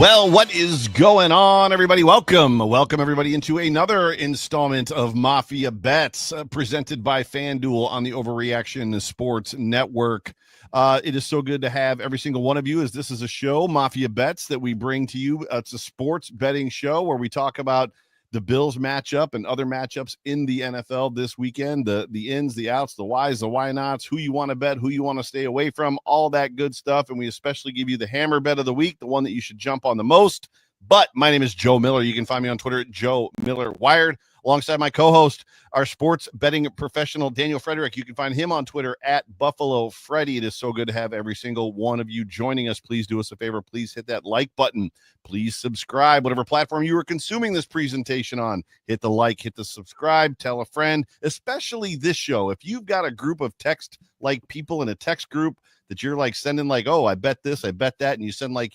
Well, what is going on, everybody? Welcome everybody, into another installment of Mafia Bets presented by FanDuel on the Overreaction Sports Network. It is so good to have every single one of you, as this is a show, Mafia Bets, that we bring to you. It's a sports betting show where we talk about the Bills matchup and other matchups in the NFL this weekend, the ins, the outs, the whys, the why nots, who you want to bet, who you want to stay away from, all that good stuff. And we especially give you the hammer bet of the week, the one that you should jump on the most. But my name is Joe Miller. You can find me on Twitter at Joe Miller Wired, alongside my co-host, our sports betting professional, Daniel Frederick. You can find him on Twitter at Buffalo Freddy. It is so good to have every single one of you joining us. Please do us a favor. Please hit that like button. Please subscribe, whatever platform you are consuming this presentation on. Hit the like, hit the subscribe, tell a friend, especially this show. If you've got a group of text-like people in a text group that you're like sending like, oh, I bet this, I bet that, and you send like,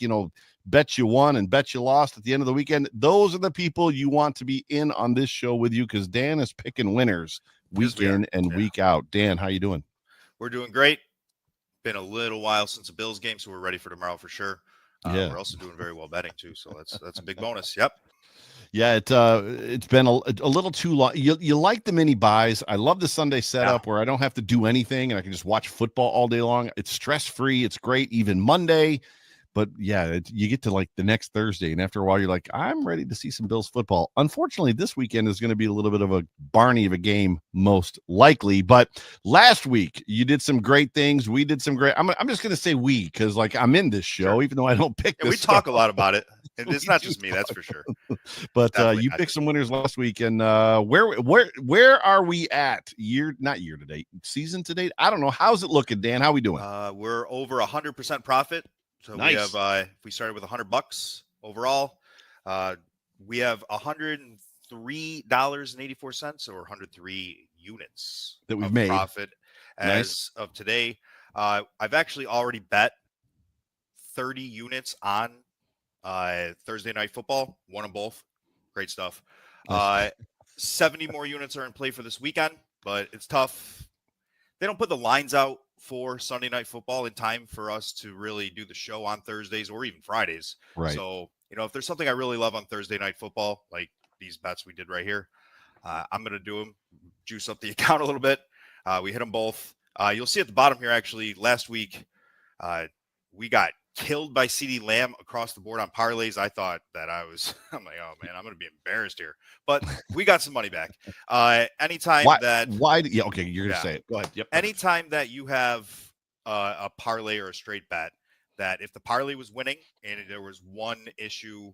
bet you won and bet you lost at the end of the weekend. Those are the people you want to be in on this show with you, because Dan is picking winners week in and week out. Dan, how you doing? We're doing great. Been a little while since the Bills game, so we're ready for tomorrow for sure. We're also doing very well betting too, so that's a big bonus. Yep. Yeah, it's been a little too long. You like the mini buys. I love the Sunday setup where I don't have to do anything and I can just watch football all day long. It's stress-free. It's great. Even Monday. But yeah, you get to like the next Thursday, and after a while, you're like, I'm ready to see some Bills football. Unfortunately, this weekend is going to be a little bit of a Barney of a game, most likely. But last week, you did some great things. We did some great. I'm just going to say we, because like I'm in this show, even though I don't pick this. We talk a lot about it, and it's not just me, that's for sure. But you picked some winners last week, and where are we at? Not year to date, season to date? I don't know. How's it looking, Dan? How we doing? We're over 100% profit. So nice. We have if we started with $100 overall, we have $103.84 or 103 units that we've made profit as of today. I've actually already bet 30 units on Thursday Night Football, won them both. Great stuff. Nice. 70 more units are in play for this weekend, but it's tough. They don't put the lines out for Sunday Night Football in time for us to really do the show on Thursdays or even Fridays. Right. So, if there's something I really love on Thursday Night Football, like these bets we did right here, I'm going to do them, juice up the account a little bit. We hit them both. You'll see at the bottom here, actually, last week, we got killed by CeeDee Lamb across the board on parlays. I thought that I'm like, oh man, I'm going to be embarrassed here, but we got some money back. Anytime yeah, okay, you're going to say it. Go ahead. Yep. Anytime that you have a parlay or a straight bet, that if the parlay was winning and there was one issue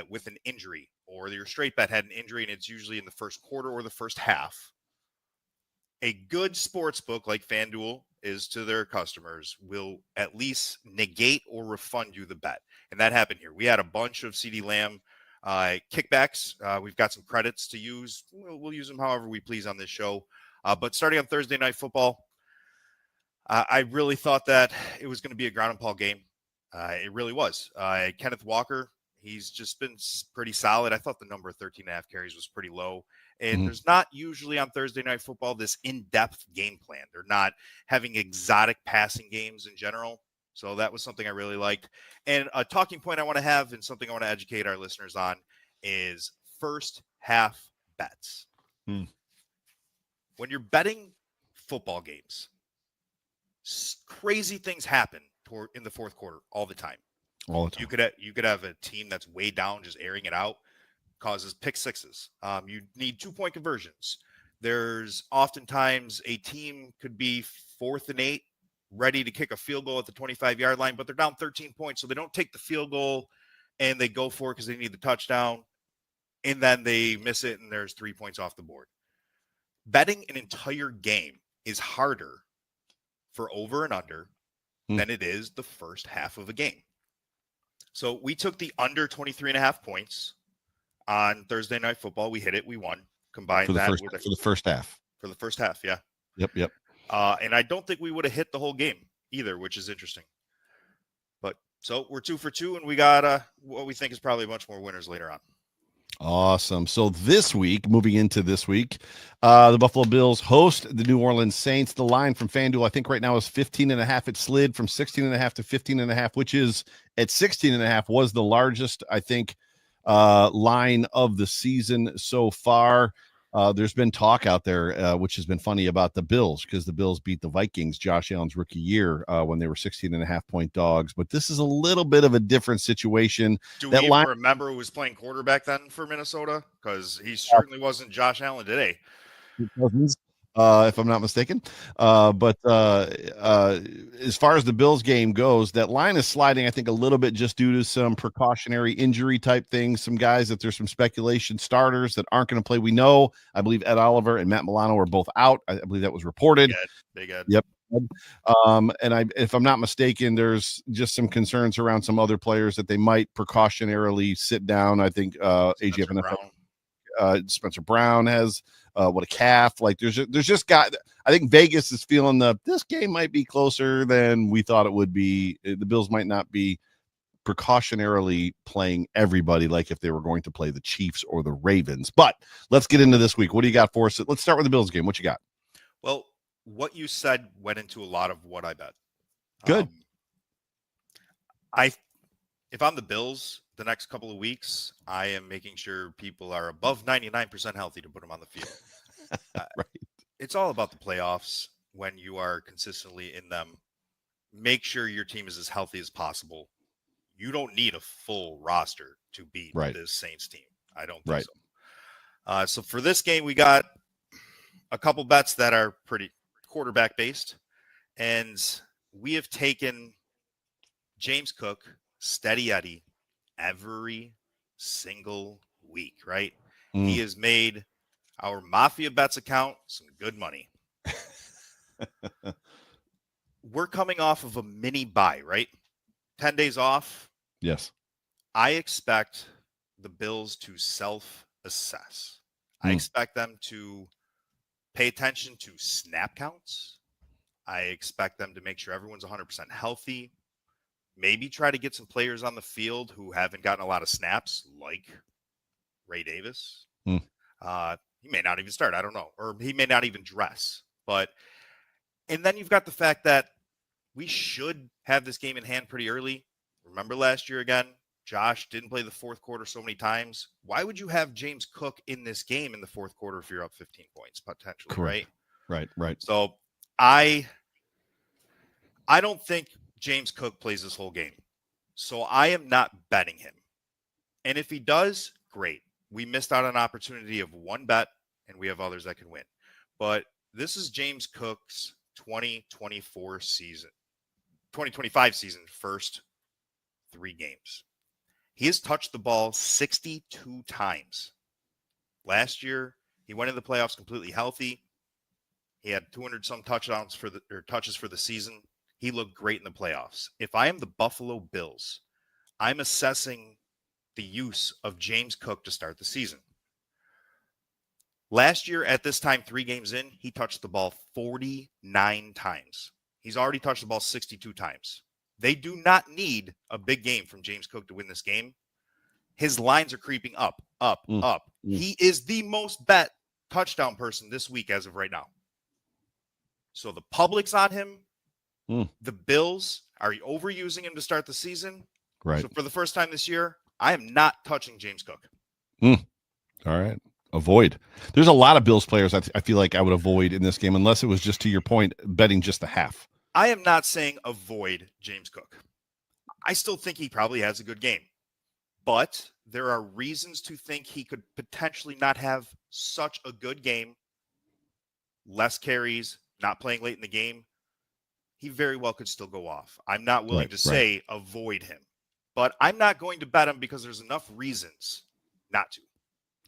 with an injury, or your straight bet had an injury and it's usually in the first quarter or the first half, a good sports book like FanDuel is to their customers will at least negate or refund you the bet. And that happened here. We had a bunch of CeeDee Lamb kickbacks. We've got some credits to use. We'll use them however we please on this show. But starting on Thursday Night Football, I really thought that it was going to be a ground and pound game. It really was. Kenneth Walker, he's just been pretty solid. I thought the number of 13.5 carries was pretty low. And there's not usually on Thursday Night Football this in-depth game plan. They're not having exotic passing games in general. So that was something I really liked. And a talking point I want to have and something I want to educate our listeners on is first half bets. When you're betting football games, crazy things happen in the fourth quarter all the time. All the time. You could have a team that's way down, just airing it out, causes pick sixes. You need 2-point conversions. There's oftentimes a team could be 4th and 8, ready to kick a field goal at the 25-yard line, but they're down 13 points, so they don't take the field goal and they go for it because they need the touchdown, and then they miss it and there's 3 points off the board. Betting an entire game is harder for over and under than it is the first half of a game. So we took the under 23.5 points on Thursday Night Football. We hit it. We won. Combined for the first half. For the first half, yeah. Yep. And I don't think we would have hit the whole game either, which is interesting. But so we're 2 for 2, and we got what we think is probably a bunch more winners later on. Awesome. So this week, moving into this week, the Buffalo Bills host the New Orleans Saints. The line from FanDuel, I think right now is 15.5. It slid from 16.5 to 15.5, which is at 16.5 was the largest, I think, line of the season so far. There's been talk out there, which has been funny about the Bills because the Bills beat the Vikings Josh Allen's rookie year when they were 16.5-point dogs. But this is a little bit of a different situation. Do That we even line remember who was playing quarterback then for Minnesota? Because he certainly wasn't Josh Allen today. Cousins, if I'm not mistaken. But as far as the Bills game goes, that line is sliding, I think, a little bit just due to some precautionary injury type things. Some guys that there's some speculation starters that aren't going to play. We know, I believe Ed Oliver and Matt Milano are both out. I believe that was reported. Big Ed. Yep. And if I'm not mistaken, there's just some concerns around some other players that they might precautionarily sit down. I think Spencer Brown has a calf. Like there's just got. I think Vegas is feeling this game might be closer than we thought it would be. The Bills might not be precautionarily playing everybody like if they were going to play the Chiefs or the Ravens. But let's get into this week. What do you got for us? Let's start with the Bills game. What you got? Well, what you said went into a lot of what I bet. Good. If I'm the Bills the next couple of weeks, I am making sure people are above 99% healthy to put them on the field. Right. It's all about the playoffs when you are consistently in them. Make sure your team is as healthy as possible. You don't need a full roster to beat this Saints team. I don't think so. So for this game, we got a couple bets that are pretty quarterback based. And we have taken James Cook, steady Eddie, every single week, right? He has made our Mafia Bets account some good money. We're coming off of a mini bye, right? 10 days off. Yes. I expect the Bills to self-assess. I expect them to pay attention to snap counts. I expect them to make sure everyone's 100% healthy. Maybe try to get some players on the field who haven't gotten a lot of snaps, like Ray Davis. He may not even start. I don't know. Or he may not even dress. And then you've got the fact that we should have this game in hand pretty early. Remember last year again, Josh didn't play the fourth quarter so many times. Why would you have James Cook in this game in the fourth quarter if you're up 15 points potentially, Correct. Right. So I don't think James Cook plays this whole game. So I am not betting him. And if he does, great. We missed out on an opportunity of one bet, and we have others that can win. But this is James Cook's 2025 season, first 3 games. He has touched the ball 62 times. Last year, he went into the playoffs completely healthy. He had 200 some touches for the season. He looked great in the playoffs. If I am the Buffalo Bills, I'm assessing the use of James Cook to start the season. Last year at this time, 3 games in, he touched the ball 49 times. He's already touched the ball 62 times. They do not need a big game from James Cook to win this game. His lines are creeping up. He is the most bet touchdown person this week as of right now. So the public's on him. The Bills are overusing him to start the season. Right. So for the first time this year, I am not touching James Cook. All right. Avoid. There's a lot of Bills players I feel like I would avoid in this game unless it was just to your point, betting just the half. I am not saying avoid James Cook. I still think he probably has a good game. But there are reasons to think he could potentially not have such a good game. Less carries, not playing late in the game. He very well could still go off. I'm not willing to say avoid him. But I'm not going to bet him because there's enough reasons not to.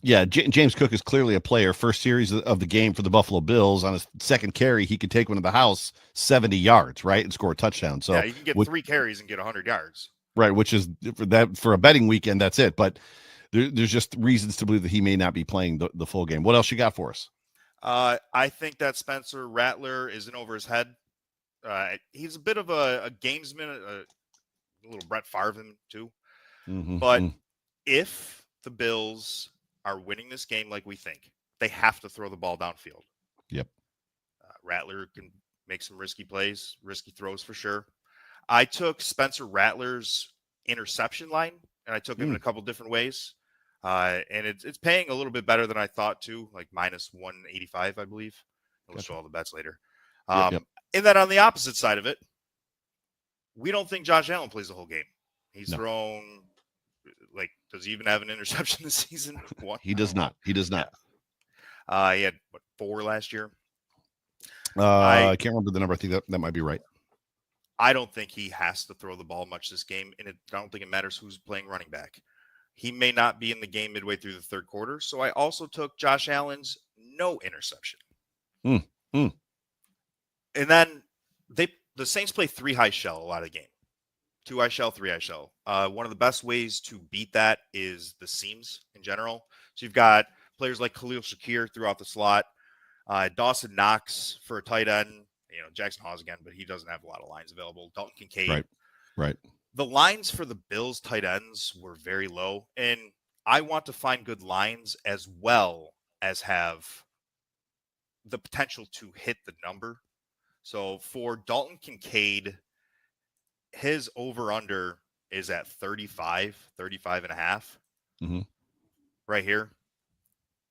Yeah, James Cook is clearly a player. First series of the game for the Buffalo Bills, on his second carry, he could take one to the house 70 yards, right, and score a touchdown. So yeah, you can get 3 carries and get 100 yards. Right, which is for a betting weekend, that's it. But there's just reasons to believe that he may not be playing the full game. What else you got for us? I think that Spencer Rattler is in over his head. He's a bit of a gamesman, a little Brett Favre too. But if the Bills are winning this game like we think, they have to throw the ball downfield. Yep. Rattler can make some risky plays, risky throws for sure. I took Spencer Rattler's interception line, and I took him in a couple different ways. And it's paying a little bit better than I thought too, like minus 185, I believe. We'll show all the bets later. Yep. And then on the opposite side of it, we don't think Josh Allen plays the whole game. He's thrown, like, does he even have an interception this season? One? He does not. He does not. Yeah. He had, 4 last year? I can't remember the number. I think that might be right. I don't think he has to throw the ball much this game, and I don't think it matters who's playing running back. He may not be in the game midway through the third quarter, so I also took Josh Allen's no interception. And then the Saints play 3 high shell a lot of the game. 2 high shell, 3 high shell. One of the best ways to beat that is the seams in general. So you've got players like Khalil Shakir throughout the slot, Dawson Knox for a tight end, Jackson Hawes again, but he doesn't have a lot of lines available. Dalton Kincaid. Right. The lines for the Bills tight ends were very low, and I want to find good lines as well as have the potential to hit the number. So for Dalton Kincaid, his over-under is at 35 and a half right here.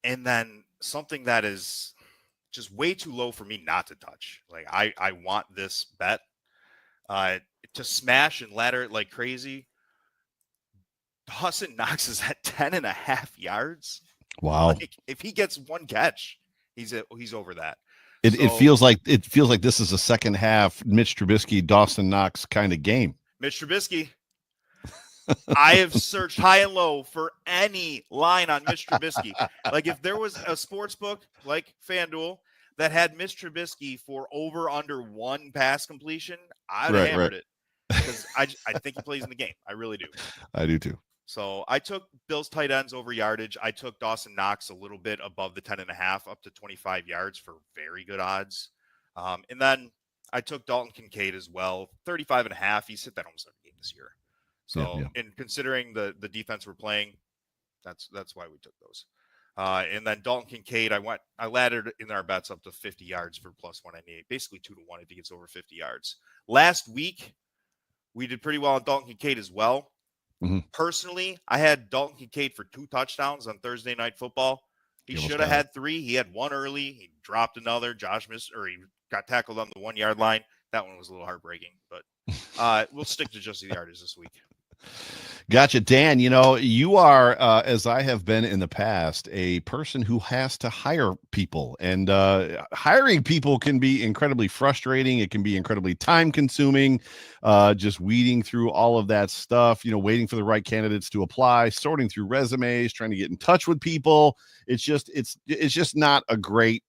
And then something that is just way too low for me not to touch. Like, I want this bet to smash and ladder it like crazy. Dawson Knox is at 10.5 yards. Wow. Like, if he gets one catch, he's over that. It feels like this is a second half Mitch Trubisky, Dawson Knox kind of game. Mitch Trubisky. I have searched high and low for any line on Mitch Trubisky. Like, if there was a sports book like FanDuel that had Mitch Trubisky for over under 1 pass completion, I'd have hammered it, because I think he plays in the game. I really do. I do too. So I took Bills tight ends over yardage. I took Dawson Knox a little bit above the 10.5 up to 25 yards for very good odds. And then I took Dalton Kincaid as well, 35.5. He's hit that almost every game this year. So, in considering the defense we're playing, that's why we took those. And then Dalton Kincaid, I laddered in our bets up to 50 yards for plus 198, basically 2 to 1 if he gets over 50 yards. Last week, we did pretty well on Dalton Kincaid as well. Personally, I had Dalton Kincaid for 2 touchdowns on Thursday Night Football. He should have had 3. He had 1 early. He dropped another. He got tackled on the 1-yard line. That one was a little heartbreaking, but we'll stick to just the yardage this week. Gotcha. Dan, you are, as I have been in the past, a person who has to hire people, and hiring people can be incredibly frustrating. It can be incredibly time consuming, just weeding through all of that stuff, waiting for the right candidates to apply, sorting through resumes, trying to get in touch with people. It's just not a great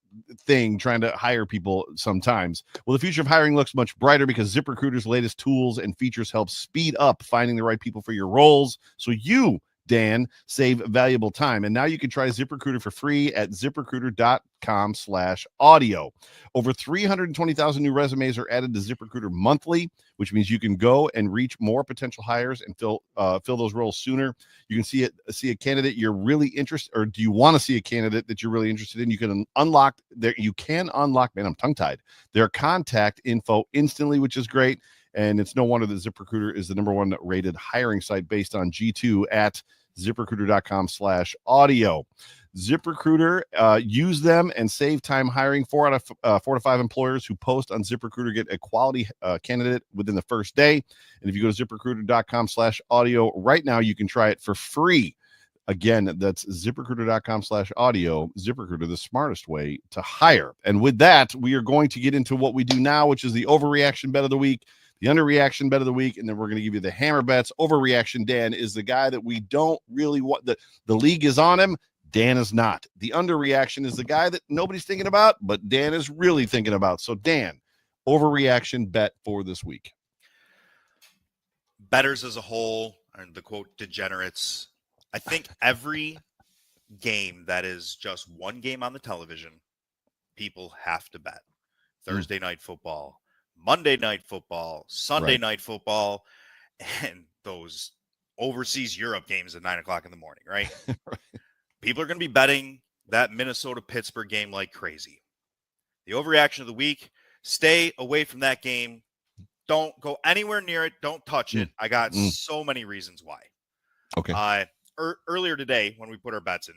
thing trying to hire people sometimes. Well, the future of hiring looks much brighter because ZipRecruiter's latest tools and features help speed up finding the right people for your roles, so you, Dan, save valuable time. And now you can try ZipRecruiter for free at ZipRecruiter.com/audio. Over 320,000 new resumes are added to ZipRecruiter monthly, which means you can go and reach more potential hires and fill those roles sooner. You can see a candidate you're really interested, or do you want to see a candidate that you're really interested in? You can unlock, man, I'm tongue-tied, their contact info instantly, which is great. And it's no wonder that ZipRecruiter is the #1 rated hiring site based on G2 at ZipRecruiter.com/audio. ZipRecruiter, use them and save time hiring. 4 out of 4 to 5 employers who post on ZipRecruiter get a quality candidate within the first day. And if you go to ZipRecruiter.com/audio right now, you can try it for free. Again, that's ZipRecruiter.com/audio. ZipRecruiter, the smartest way to hire. And with that, we are going to get into what we do now, which is the overreaction bet of the week, the underreaction bet of the week, and then we're going to give you the hammer bets. Overreaction, Dan, is the guy that we don't really want. The league is on him. Dan is not. The underreaction is the guy that nobody's thinking about, but Dan is really thinking about. So, Dan, overreaction bet for this week. Bettors as a whole, and the quote degenerates, I think every game that is just one game on the television, people have to bet. Thursday night football, Monday night football, Sunday night football, and those overseas Europe games at 9:00 in the morning, right? People are going to be betting that Minnesota-Pittsburgh game like crazy. The overreaction of the week, stay away from that game. Don't go anywhere near it. Don't touch it. I got so many reasons why. Okay. Earlier today, when we put our bets in,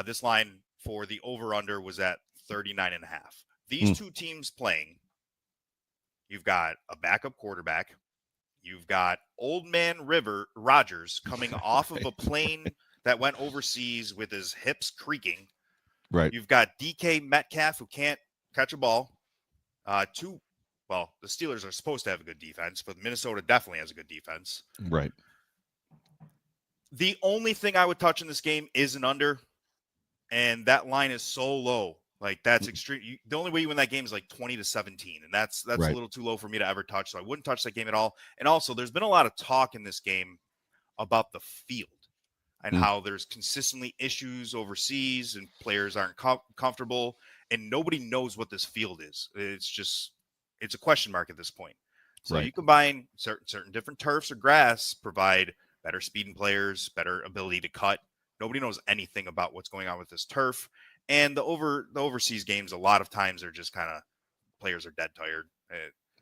this line for the over-under was at 39.5. These two teams playing, you've got a backup quarterback. You've got old man Rodgers coming off of a plane that went overseas with his hips creaking. Right. You've got DK Metcalf, who can't catch a ball. The Steelers are supposed to have a good defense, but Minnesota definitely has a good defense. Right. The only thing I would touch in this game is an under, and that line is so low. Like, that's extreme. The only way you win that game is like 20-17, and that's Right. a little too low for me to ever touch. So I wouldn't touch that game at all. And also, there's been a lot of talk in this game about the field and how there's consistently issues overseas and players aren't comfortable, and nobody knows what this field is. It's a question mark at this point. So you combine certain different turfs or grass, provide better speed in players, better ability to cut. Nobody knows anything about what's going on with this turf. And the overseas games, a lot of times they're just kind of, players are dead tired.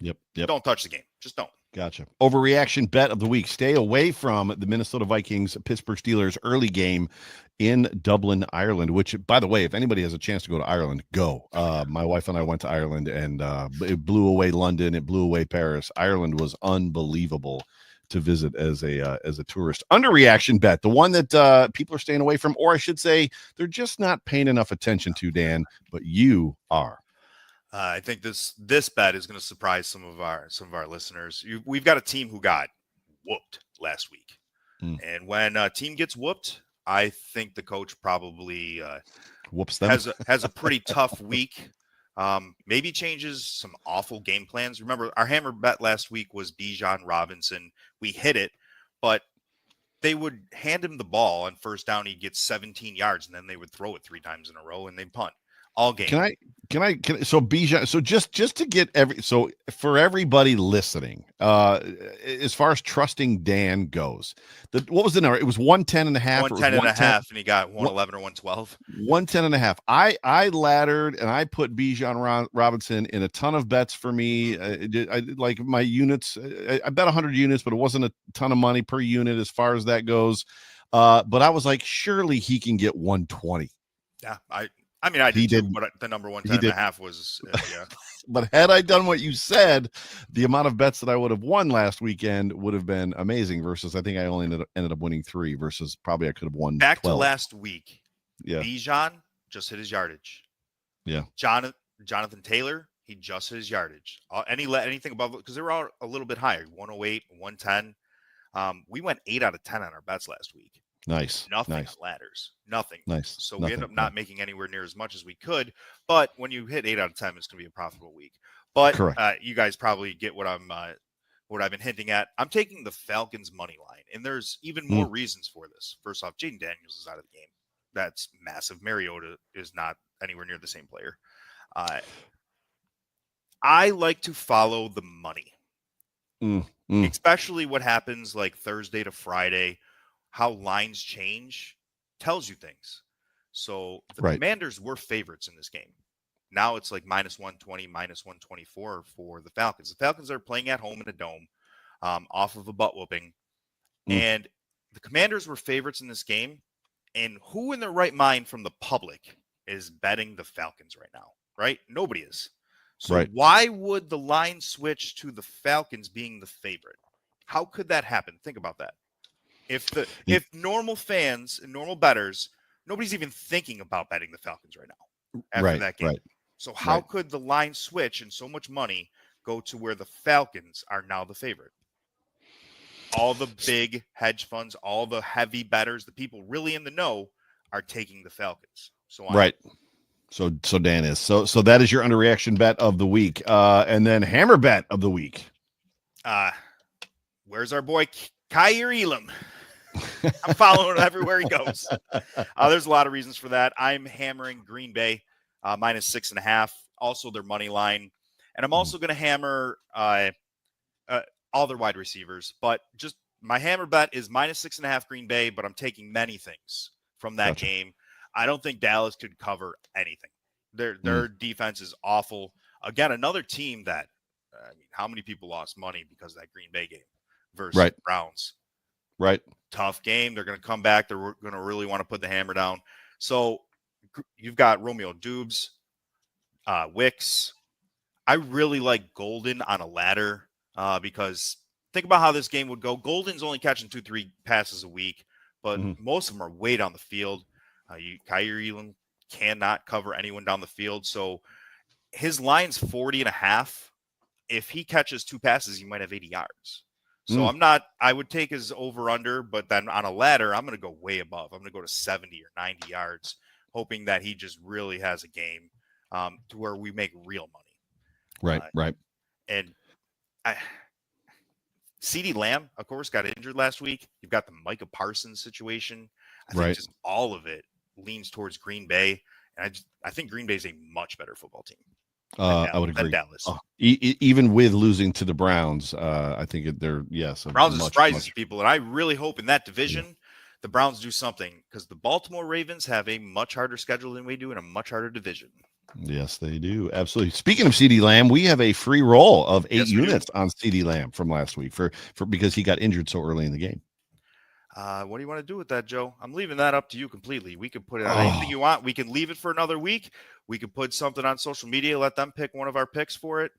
Yep. Don't touch the game. Just don't. Gotcha. Overreaction bet of the week. Stay away from the Minnesota Vikings Pittsburgh Steelers early game in Dublin, Ireland, which, by the way, if anybody has a chance to go to Ireland, go. My wife and I went to Ireland, and it blew away London. It blew away Paris. Ireland was unbelievable to visit as a tourist. Underreaction bet, the one that people are staying away from, or I should say they're just not paying enough attention to, Dan, but you are. I think this bet is going to surprise some of our listeners. We've got a team who got whooped last week, and when a team gets whooped, I think the coach probably whoops them. has a pretty tough week. Maybe changes some awful game plans. Remember, our hammer bet last week was Bijan Robinson. We hit it, but they would hand him the ball on first down. He'd get 17 yards, and then they would throw it 3 times in a row, and they'd punt all game. So Bijan, so just to get for everybody listening, as far as trusting Dan goes, what was the number? It was 110.5. 110.5, and he got 111 or 112. 110.5. I laddered and I put Bijan Robinson in a ton of bets for me. I like my units. I bet 100 units, but it wasn't a ton of money per unit as far as that goes. But I was like, surely he can get 120. Yeah, I mean, I did too, but the number 110.5 was, yeah. But had I done what you said, the amount of bets that I would have won last weekend would have been amazing. Versus, I think I only ended up winning 3. Versus, probably I could have won. Back 12. to last week. Yeah, Bijan just hit his yardage. Yeah, Jonathan Taylor, he just hit his yardage. Anything above, because they were all a little bit higher, 108, 110. We went 8 out of 10 on our bets last week. Nice. Nothing on ladders. Nothing. Nice. So we ended up not making anywhere near as much as we could. But when you hit 8 out of 10, it's going to be a profitable week. But you guys probably get what I've been hinting at. I'm taking the Falcons money line, and there's even more reasons for this. First off, Jaden Daniels is out of the game. That's massive. Mariota is not anywhere near the same player. I like to follow the money, especially what happens like Thursday to Friday. How lines change tells you things. So the Commanders were favorites in this game. Now it's like minus 120, minus 124 for the Falcons. The Falcons are playing at home in a dome off of a butt whooping. And the Commanders were favorites in this game. And who in their right mind from the public is betting the Falcons right now, right? Nobody is. So why would the line switch to the Falcons being the favorite? How could that happen? Think about that. If normal fans and normal bettors, nobody's even thinking about betting the Falcons right now after that game. So how could the line switch and so much money go to where the Falcons are now the favorite? All the big hedge funds, all the heavy bettors, the people really in the know are taking the Falcons. So So Dan is so that is your underreaction bet of the week, and then hammer bet of the week. Where's our boy Kyer Elam? I'm following him everywhere he goes. There's a lot of reasons for that. I'm hammering Green Bay minus 6.5. Also their money line, and I'm also going to hammer all their wide receivers. But just my hammer bet is minus 6.5 Green Bay. But I'm taking many things from that Gotcha. game. I don't think Dallas could cover anything. Their defense is awful. Again, another team that, how many people lost money because of that Green Bay game versus Right. Browns? Right. Tough game. They're going to come back. They're going to really want to put the hammer down. So you've got Romeo Dubes, Wicks. I really like Golden on a ladder because think about how this game would go. Golden's only catching 2-3 passes a week, but most of them are way down the field. Kyrie Elam cannot cover anyone down the field. So his line's 40.5. If he catches 2 passes, he might have 80 yards. So I would take his over under, but then on a ladder, I'm going to go way above. I'm going to go to 70 or 90 yards, hoping that he just really has a game to where we make real money. Right. And CeeDee Lamb, of course, got injured last week. You've got the Micah Parsons situation. I think just all of it leans towards Green Bay. And I think Green Bay is a much better football team. I would agree. Dallas. Even with losing to the Browns, I think they're Browns are surprises people, and I really hope in that division the Browns do something because the Baltimore Ravens have a much harder schedule than we do in a much harder division. Yes, they do. Absolutely. Speaking of CeeDee Lamb, we have a free roll of 8 units on CeeDee Lamb from last week for because he got injured so early in the game. What do you want to do with that, Joe? I'm leaving that up to you completely. We could put it on anything you want. We can leave it for another week. We could put something on social media, let them pick one of our picks for it.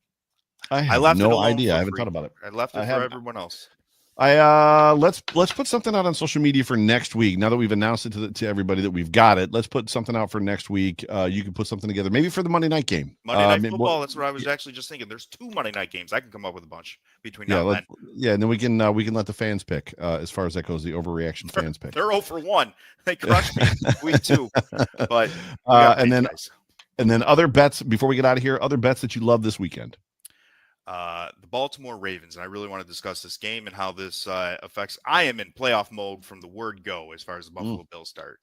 I have no idea. I haven't thought about it. I left it for everyone else. Let's put something out on social media for next week. Now that we've announced it to everybody that we've got it, let's put something out for next week. You can put something together, maybe for the Monday night game. Monday night football. That's what I was actually just thinking. There's 2 Monday night games. I can come up with a bunch between now and then. Yeah, and then we can let the fans pick as far as that goes. The overreaction fans pick. They're 0 for 1. They crushed me week 2. But and then other bets before we get out of here. Other bets that you love this weekend. The Baltimore Ravens, and I really want to discuss this game and how this affects. I am in playoff mode from the word go as far as the Buffalo Bills start.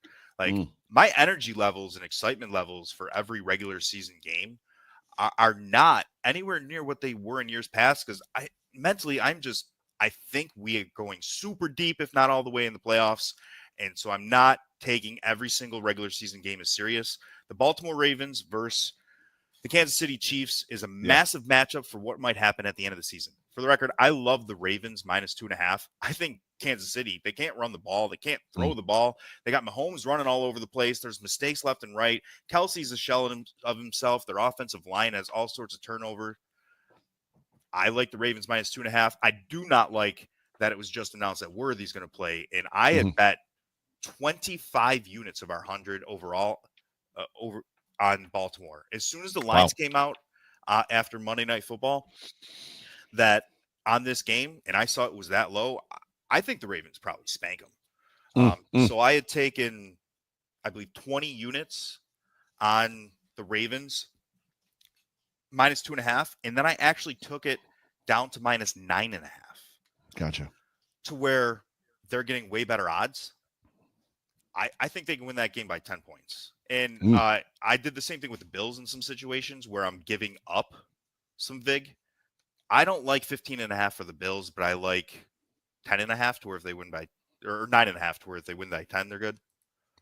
My energy levels and excitement levels for every regular season game are not anywhere near what they were in years past because I think we are going super deep, if not all the way in the playoffs. And so I'm not taking every single regular season game as serious. The Baltimore Ravens versus the Kansas City Chiefs is a massive matchup for what might happen at the end of the season. For the record, I love the Ravens -2.5. I think Kansas City, they can't run the ball. They can't throw the ball. They got Mahomes running all over the place. There's mistakes left and right. Kelsey's a shell of himself. Their offensive line has all sorts of turnover. I like the Ravens -2.5. I do not like that it was just announced that Worthy's going to play. And I had bet 25 units of our 100 overall over on Baltimore. As soon as the lines came out after Monday Night Football, that on this game, and I saw it was that low, I think the Ravens probably spank them. So I had taken, I believe, 20 units on the Ravens -2.5, and then I actually took it down to -9.5. Gotcha. To where they're getting way better odds. I think they can win that game by 10 points. And I did the same thing with the Bills in some situations where I'm giving up some vig. I don't like 15.5 for the Bills, but I like 10.5 to where if they win by, or 9.5 to where if they win by 10, they're good.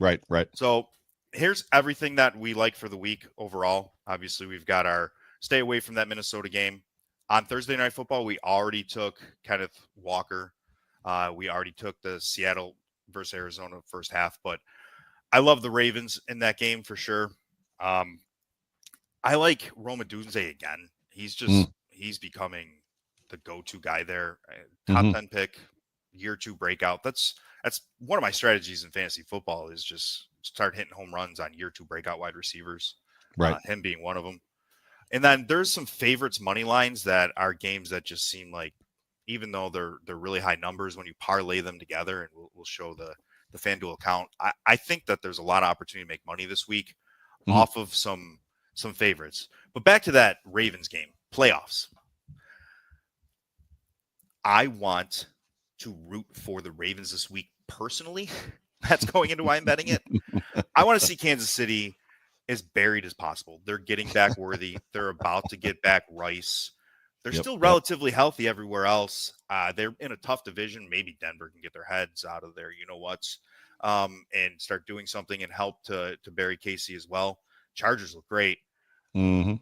Right. So here's everything that we like for the week overall. Obviously, we've got our stay away from that Minnesota game. On Thursday Night Football, we already took Kenneth Walker. We already took the Seattle versus Arizona first half, but I love the Ravens in that game for sure. I like Roma Dunze again. He's just he's becoming the go-to guy there. Top 10 pick, year 2 breakout. That's one of my strategies in fantasy football is just start hitting home runs on year 2 breakout wide receivers. Right. Him being one of them. And then there's some favorites money lines that are games that just seem like, even though they're really high numbers, when you parlay them together, and we'll show the FanDuel account, I think that there's a lot of opportunity to make money this week off of some favorites. But back to that Ravens game, playoffs. I want to root for the Ravens this week personally. That's going into why I'm betting it. I want to see Kansas City as buried as possible. They're getting back Worthy. They're about to get back Rice. They're still relatively healthy everywhere else. They're in a tough division. Maybe Denver can get their heads out of there. You know what's. and start doing something and help to bury Casey as well. Chargers look great. Mm-hmm.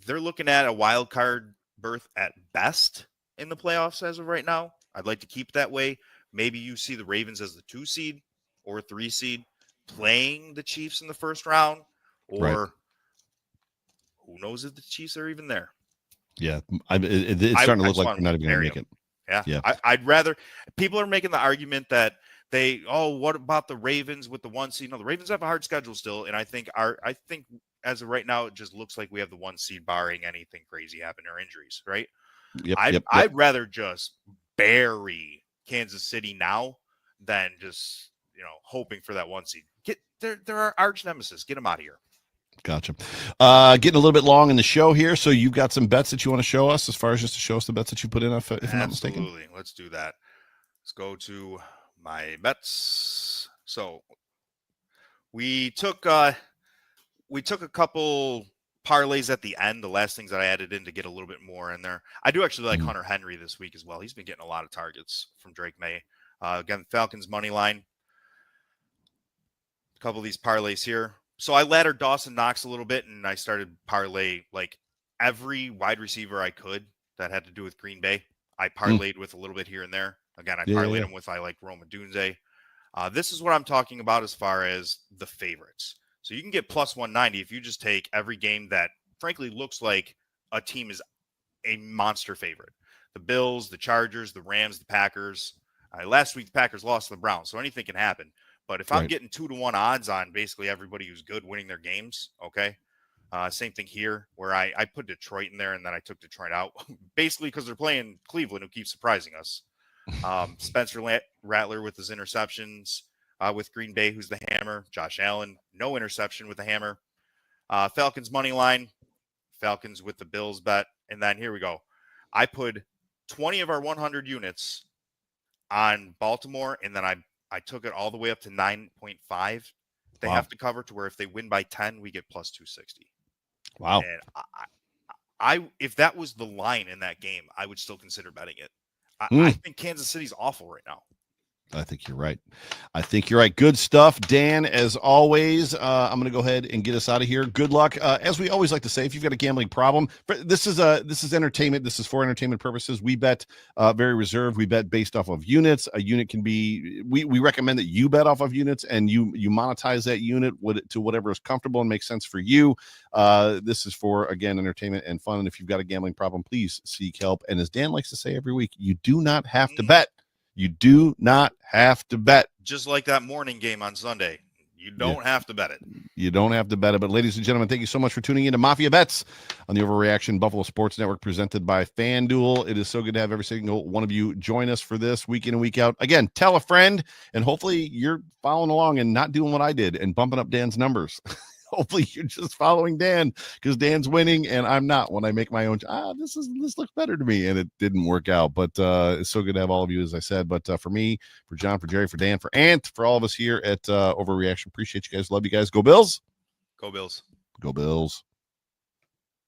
They're looking at a wild card berth at best in the playoffs as of right now. I'd like to keep it that way. Maybe you see the Ravens as the 2 seed or 3 seed playing the Chiefs in the first round, or who knows if the Chiefs are even there. Yeah, it's starting to look like they're not even going to make it. Yeah. I'd rather – people are making the argument that what about the Ravens with the 1 seed? No, the Ravens have a hard schedule still, and I think as of right now, it just looks like we have the 1 seed barring anything crazy happen or injuries, right? Yep. I'd rather just bury Kansas City now than just, hoping for that 1 seed. There are arch nemesis. Get them out of here. Gotcha. Getting a little bit long in the show here, so you've got some bets that you want to show us, as far as just to show us the bets that you put in, if I'm not mistaken. Absolutely. Let's do that. Let's go to my bets. So we took a couple parlays at the end, the last things that I added in to get a little bit more in there. I do actually like Hunter Henry this week as well. He's been getting a lot of targets from Drake May. Again, Falcons money line. A couple of these parlays here. So I laddered Dawson Knox a little bit, and I started parlay like every wide receiver I could that had to do with Green Bay. I parlayed with a little bit here and there. Again, I parlayed them with Roma Dunze. This is what I'm talking about as far as the favorites. So you can get plus 190 if you just take every game that frankly looks like a team is a monster favorite. The Bills, the Chargers, the Rams, the Packers. Last week, the Packers lost to the Browns, so anything can happen. But if I'm getting 2-1 odds on basically everybody who's good winning their games, okay. Same thing here where I put Detroit in there and then I took Detroit out basically because they're playing Cleveland, who keeps surprising us. Spencer Rattler with his interceptions with Green Bay, who's the hammer. Josh Allen, no interception with the hammer. Falcons money line, Falcons with the Bills bet. And then here we go. I put 20 of our 100 units on Baltimore, and then I took it all the way up to 9.5. They have to cover to where if they win by 10, we get plus 260. Wow. And I if that was the line in that game, I would still consider betting it. I think Kansas City's awful right now. I think you're right. Good stuff, Dan. As always, I'm going to go ahead and get us out of here. Good luck. As we always like to say, if you've got a gambling problem, this is entertainment. This is for entertainment purposes. We bet very reserved. We bet based off of units. A unit can be. We recommend that you bet off of units and you monetize that unit to whatever is comfortable and makes sense for you. This is for, again, entertainment and fun. And if you've got a gambling problem, please seek help. And as Dan likes to say every week, you do not have to bet. You do not have to bet. Just like that morning game on Sunday. You don't have to bet it. You don't have to bet it. But ladies and gentlemen, thank you so much for tuning in to Mafia Bets on the Overreaction Buffalo Sports Network presented by FanDuel. It is so good to have every single one of you join us for this week in and week out. Again, tell a friend, and hopefully you're following along and not doing what I did and bumping up Dan's numbers. Hopefully you're just following Dan because Dan's winning and I'm not. When I make my own, this looks better to me, and it didn't work out. But it's so good to have all of you, as I said. But for me, for John, for Jerry, for Dan, for Ant, for all of us here at Overreaction, appreciate you guys. Love you guys. Go Bills. Go Bills. Go Bills.